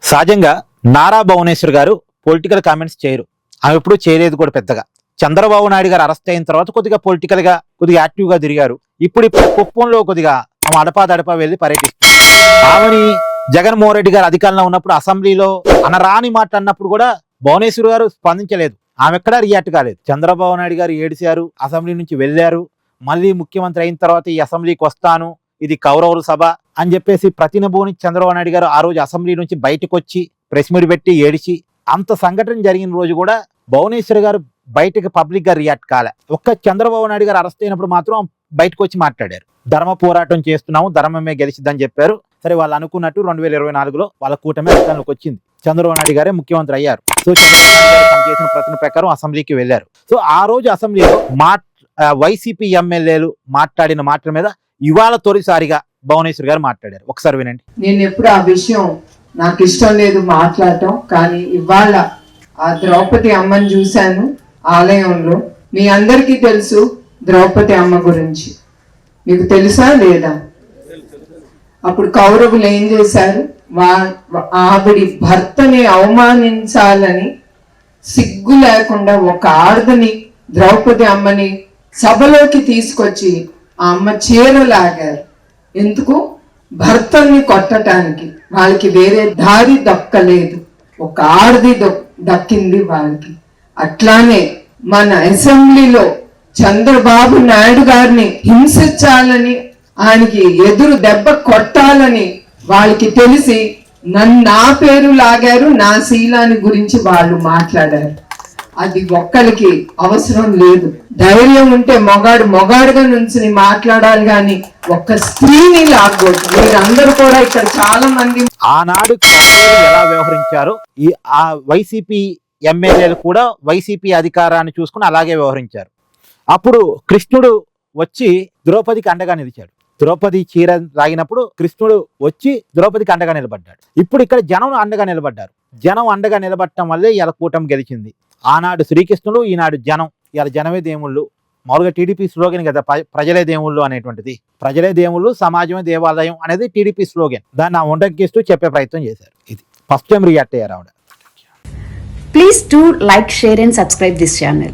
సహజంగా నారా భువనేశ్వర్ గారు political comments చేయరు. ఆమె ఎప్పుడూ చేయలేదు కూడా పెద్దగా. చంద్రబాబు నాయుడు గారు అరెస్ట్ అయిన తర్వాత కొద్దిగా పొలిటికల్ గా కొద్దిగా యాక్టివ్ గా తిరిగారు. ఇప్పుడు కుప్పంలో కొద్దిగా ఆమె అడపా వెళ్ళి పర్యటిస్తారు. ఆమెని జగన్మోహన్ రెడ్డి గారు అధికారంలో ఉన్నప్పుడు అసెంబ్లీలో అనరాని మాట అన్నప్పుడు కూడా భువనేశ్వర్ గారు స్పందించలేదు. ఆమె ఎక్కడా రియాక్ట్ కాలేదు. చంద్రబాబు నాయుడు గారు ఏడిశారు, అసెంబ్లీ నుంచి వెళ్ళారు. మళ్ళీ ముఖ్యమంత్రి అయిన తర్వాత ఈ అసెంబ్లీకి వస్తాను, ఇది కౌరవుల సభ అని చెప్పేసి ప్రతినబోని చంద్రబాబు నాయుడు గారు ఆ రోజు అసెంబ్లీ నుంచి బయటకు వచ్చి ప్రెస్ మీట్ పెట్టి ఏడిచి అంత సంఘటన జరిగిన రోజు కూడా భువనేశ్వర్ గారు బయటకు పబ్లిక్ గా రియాక్ట్ కాలే. ఒక్క చంద్రబాబు నాయుడు గారు అరెస్ట్ అయినప్పుడు మాత్రం బయటకు వచ్చి మాట్లాడారు. ధర్మ పోరాటం చేస్తున్నాము, ధర్మమే గెలిచిద్దని చెప్పారు. సరే, వాళ్ళు అనుకున్నట్టు 2024లో వాళ్ళ కూటమి అధికారంలోకి వచ్చింది. చంద్రబాబు నాయుడు గారే ముఖ్యమంత్రి అయ్యారు. సో చంద్రబాబు నాయుడు గారు తను చేసిన ప్రతిన ప్రకారం అసెంబ్లీకి వెళ్ళారు. సో ఆ రోజు అసెంబ్లీలో వైసీపీ ఎమ్మెల్యేలు మాట్లాడిన మాటల మీద ఇవాళ తొలిసారిగా భువనేశ్వర్ గారు మాట్లాడారు. ఒకసారి వినండి. నేను ఎప్పుడు ఆ విషయం నాకు ఇష్టం లేదు మాట్లాడటం, కానీ ఇవాళ ఆ ద్రౌపది అమ్మని చూశాను ఆలయంలో. మీ అందరికీ తెలుసు ద్రౌపది అమ్మ గురించి. మీకు తెలుసా లేదా? అప్పుడు కౌరవులు ఏం చేశారు? ఆవిడి భర్తని అవమానించాలని సిగ్గు లేకుండా ఒక ఆడదని ద్రౌపది అమ్మని సభలోకి తీసుకొచ్చి ఆ అమ్మ చీరలాగారు. ఎందుకు? భర్తని కొట్టడానికి. వాళ్ళకి వేరే దారి దక్కలేదు, ఒక ఆడది దక్కింది వాళ్ళకి. అట్లానే మన అసెంబ్లీలో చంద్రబాబు నాయుడు గారిని హింసించాలని, ఆయనకి ఎదురు దెబ్బ కొట్టాలని వాళ్ళకి తెలిసి నా పేరు లాగారు, నా శీలాన్ని గురించి వాళ్ళు మాట్లాడారు. అది ఒక్కరికి అవసరం లేదు. ధైర్యం ఉంటే మొగాడుగా నుంచి మాట్లాడాలి, కానీ ఒక్క స్త్రీని లాగకూడదు. మీరందరూ కూడా ఇక్కడ చాలా మంది ఆనాడు ఎలా వ్యవహరించారో ఆ వైసీపీ ఎమ్మెల్యేలు కూడా వైసీపీ అధికారాన్ని చూసుకుని అలాగే వ్యవహరించారు. అప్పుడు కృష్ణుడు వచ్చి ద్రౌపదికి అండగా నిలిచాడు. ద్రౌపది చీర లాగినప్పుడు కృష్ణుడు వచ్చి ద్రౌపదికి అండగా నిలబడ్డాడు. ఇప్పుడు ఇక్కడ జనం అండగా నిలబడ్డారు. జనం అండగా నిలబడటం వల్లే ఇలా కూటమి గెలిచింది. ఆనాడు శ్రీకృష్ణుడు, ఈనాడు జనం. ఇలా జనమే దేవుళ్ళు. మామూలుగా టీడీపీ స్లోగన్ కదా, ప్రజలే దేవుళ్ళు అనేటువంటిది. ప్రజలే దేవుళ్ళు, సమాజమే దేవాలయం అనేది టీడీపీ స్లోగన్. దాన్ని వంటకిస్తూ చెప్పే ప్రయత్నం చేశారు. ఇది ఫస్ట్ టైం రియాక్ట్ అయ్యారు ఆవిడ. Please do like, share and subscribe this channel.